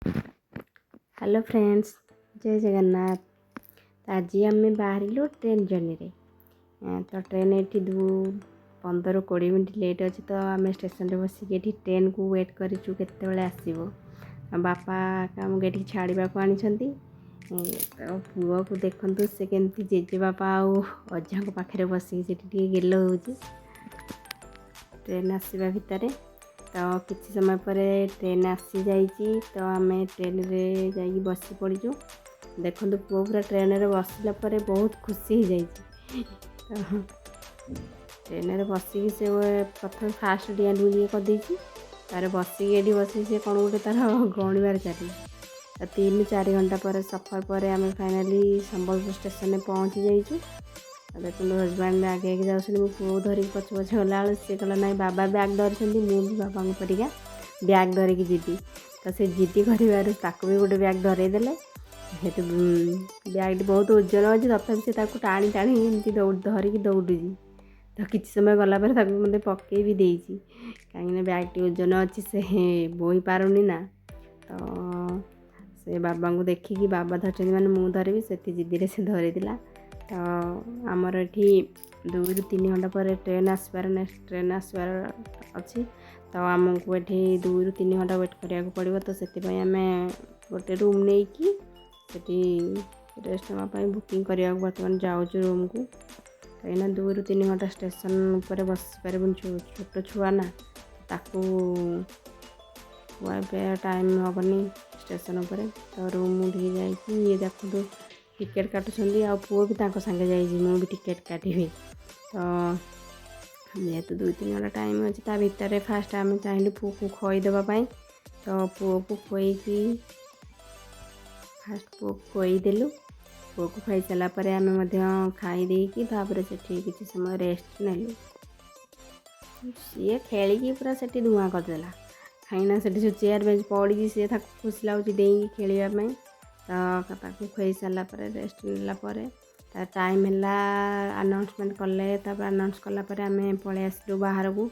Hello friends, जय जगन्नाथ। तो आज आम बाहर ट्रेन जर्नी रे। तो ट्रेन ये 15-20 मिनट लेट अच्छे तो आम स्टेशन रे बसिक ट्रेन को वेट करूँ केत आसो। बापा आमको ये छाड़ा को आनी तो पुओ को देखु से केमती जेजे बापा आजा पाखे बसिक गेल हो ट्रेन आसवा भितर। तो किसी समय पर ट्रेन आसी जाइए तो आम ट्रेन रे जाइए बसी पड़ीचु। देखो पुओ पूरा ट्रेन रे बसला पर बहुत खुशी हो जाइए। तो ट्रेन रे बसिक से प्रथम फास्ट डिया डुए करदे तार बसिक ये बसिक से कौन गोटे तार गणवार चलिए। 3-4 घंटा पर सफर पर आम फाइनाली संबलपुर स्टेशन में पहुँची जाइए। देखो हजबैंड आगे आगे जाऊँ मो पुओ धरिक पछ पछ गला सी कहला ना बाबा ब्याग धरी मुझे बापा परिका ब्याग धरिकी जीदी। तो से जीदी कर भी गोटे ब्याग धरईदे हेतु ब्याग बहुत ओजन अच्छे तथा से टाणी टाणी एमती धरिकी दौड़ी। तो किसी समय गलापर मतलब पकई भी देती कहीं ब्याग टी ओजन अच्छी से बोई पारुनी ना। तो से बाबा को देखिकी बाबा धरती मैंने मुँह धरबी से जिद्दी से धरीला। तो आमर ये 2-3 घंटा पर ट्रेन आसबार नेक्स्ट ट्रेन आसबार अच्छी। तो आमको ये 2-3 घंटा वेट करा पड़ो। तो से आम गोटे रूम नहीं कि रेस्ट नापी बुकिंग करने बर्तमान जाऊँ रूम को कहीं 2-3 घंटा स्टेशन पर बस पार छोट छुआ ना ताकू खुआ टाइम हेनी स्टेशन पर। तो रूम उठी जाइए देखो टिकेट काटुंट आ पुओ भी सांगे जाइए मुझे टिकेट काटि। तो जेहेतु 2-3 घंटा टाइम अच्छे ता भितर फास्ट आम चाहिए पुओ को खुईदेवाई। तो पुओ को खुईकी फास्ट पुओ को खुईदेलु। पुओ को खाई सारापर आम खाईदे से किसी समय रेस्ट नेलु। सी खेलिकी पूरा से धुआं करदेला कहीं से चेयर बेंच पड़ी सी खुशी लगुच डेई खेलवाई। तो खुई सारापर रेस्ट नेला टाइम है अनाउंसमेंट कले अनाउंस कलापर आम पलि आसलु बाहर को।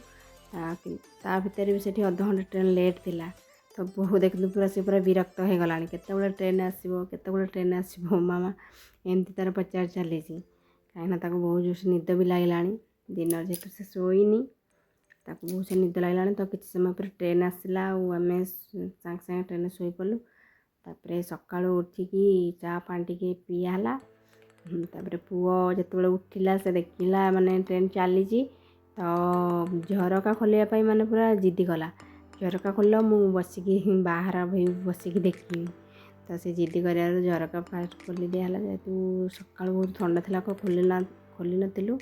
ता भितर भी से अध घंटे ट्रेन लेट थिला। तो बहु देखलु पूरा से पूरा विरक्त हो गला केते ट्रेन आसो केते ट्रेन आसो मामा एमती तार पचार चली कहीं बहुत जोर से निद भी लगे दिन जेहतु से शोनी बहुत से निद लगे। तो किसी समय पर ट्रेन आसला आम सांगे सांगे ट्रेन शोई पड़ू। तापर सका उठिकी चा पानी टे पियाला। तापर पुओ जिते उठिला से देखला माने ट्रेन चली। तो झरका खोलिया माने पूरा जिद्दी कला झरका खोल मु बसिकी बाहर बसिकी देखी। तो से जिद्दी कर झरका फास्ट खोली दिहला जेहेतु सका बहुत ठंडा थी खोली नथिलु।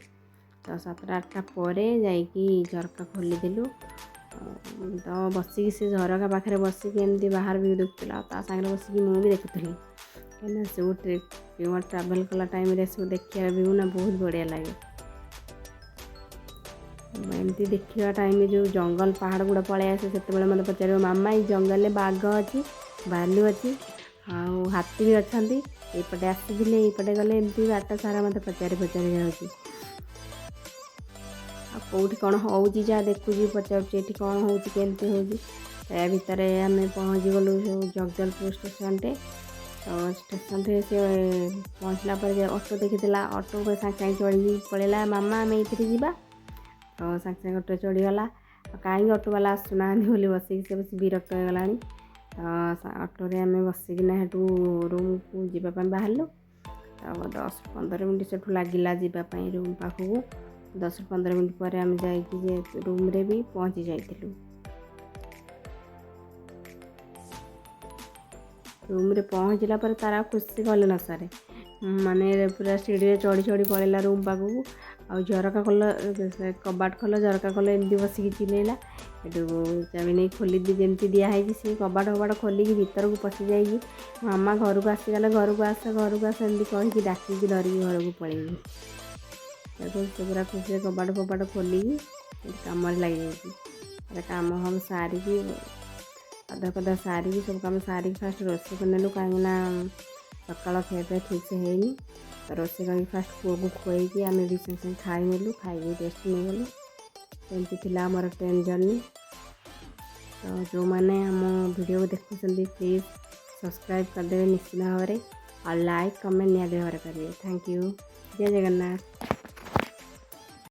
तो 7-8टा पर जाइकी झरका खोलीदेलु। तो बसिकी से झरका पाखे बसिकी एमती बाहर भी देखुला सागर बसिकी मुझे भी देखुली कहीं सब ट्रावेल कला टाइम सब देखा व्यू ना बहुत बढ़िया लगे। एमती देखा टाइम जो जंगल पहाड़ गुड़ा पलि आसे से मत पचार मामा ये जंगल में बाघ अच्छी भालू अच्छी हाथी भी अच्छा एपटे आसते एपटे गले एमती बाट सारा मत पचारि जाऊँगी कौटी कौन हो जहाँ देखुची पचार कौन होमती हो भितर आम पहुँची गलु जगदलपुर स्टेशन टे। तो स्टेशन टे से पहुँचला पर ऑटो देखीला ऑटो को सागे सागे चढ़ी पड़ेगा मामा आम ये जावा। तो सागे सागे ऑटो चढ़ीगला कहीं ऑटो वाला आसुना बोली बसिक से बस विरक्त हो गला। तो ऑटो आम बसिकिना हेटू रूम को जावाई बाहरलु। तो 10-15 मिनट से लगिला जावाई रूम पाखक। 10-15 मिनट पर आम जाइए रूम रे भी पहुँची जाइलु। रूम रे पहुँचला पर तारा खुशी कले न सारे माने पूरा सीढ़ी चढ़ी चढ़ी पड़ेगा रूम पाखक। आ झरका खोल कबाट खोल झरका खोल एमती बसिकी चिलेला एटू चाबी नहीं खोली जमी दिखाई सी कबाट कबाट खोलिकी भीतर को पशि जाइए मामा घर को आसीगले घर को आस एमती कहीकि डाकिकी धरिकी घर को पलैबी। से पूरा खुशी कबाट फबाट खोलिकी कम लग जाए कम हम सारिकी अधा कदा सारिकी सब कम सारिकी फास्ट रोषे करनेलु कहीं सका खाया ठीक से है। तो रोषे कर फास्ट पुओ को खुईकी आम भी संगे संगे खाई नेलु खाई रेस्ट नहीं गलु। एमती थी आमर ट्रेन जर्नी। तो जो मैंने आम वीडियो देखुଛନ୍ତି प्लीज़ सब्सक्राइब करदेवे निश्चित भाव और लाइक कमेंट निहाती भाव करेंगे। Thank you. जय जगन्नाथ।